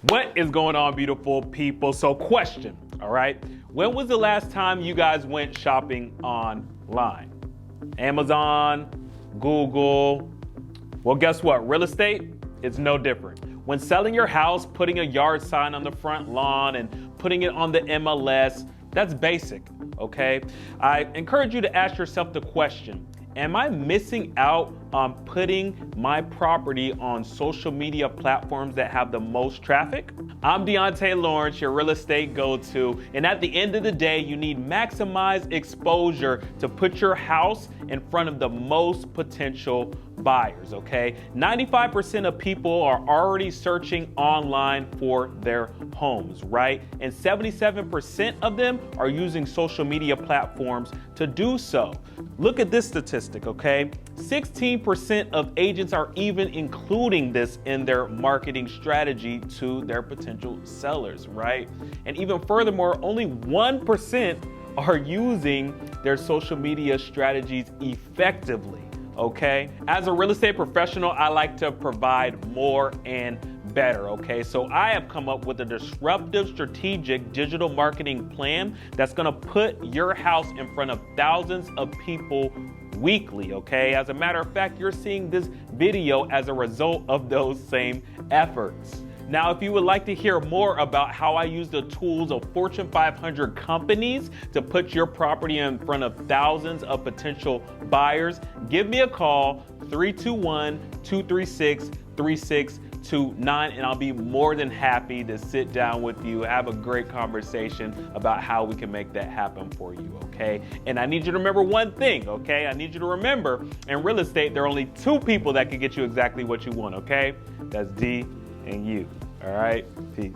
What is going on, beautiful people? So question, all right? When was the last time you guys went shopping online? Amazon, Google? Well, guess what? Real estate, it's no different. When selling your house, putting a yard sign on the front lawn and putting it on the MLS, that's basic, okay? I encourage you to ask yourself the question, am I missing out on putting my property on social media platforms that have the most traffic? I'm Diante Lawrence, your real estate go-to, and at the end of the day, you need maximized exposure to put your house in front of the most potential buyers, okay? 95% of people are already searching online for their homes, right? And 77% of them are using social media platforms to do so. Look at this statistic, okay? 16% of agents are even including this in their marketing strategy to their potential sellers, right? And even furthermore, only 1% are using their social media strategies effectively, okay? As a real estate professional, I like to provide more and better, okay? So I have come up with a disruptive strategic digital marketing plan that's gonna put your house in front of thousands of people weekly, okay? As a matter of fact, you're seeing this video as a result of those same efforts. Now, if you would like to hear more about how I use the tools of Fortune 500 companies to put your property in front of thousands of potential buyers, give me a call, 321-236-3629, and I'll be more than happy to sit down with you, have a great conversation about how we can make that happen for you, okay? And I need you to remember one thing, okay? I need you to remember, in real estate, there are only two people that can get you exactly what you want, okay? That's D and you. All right, peace.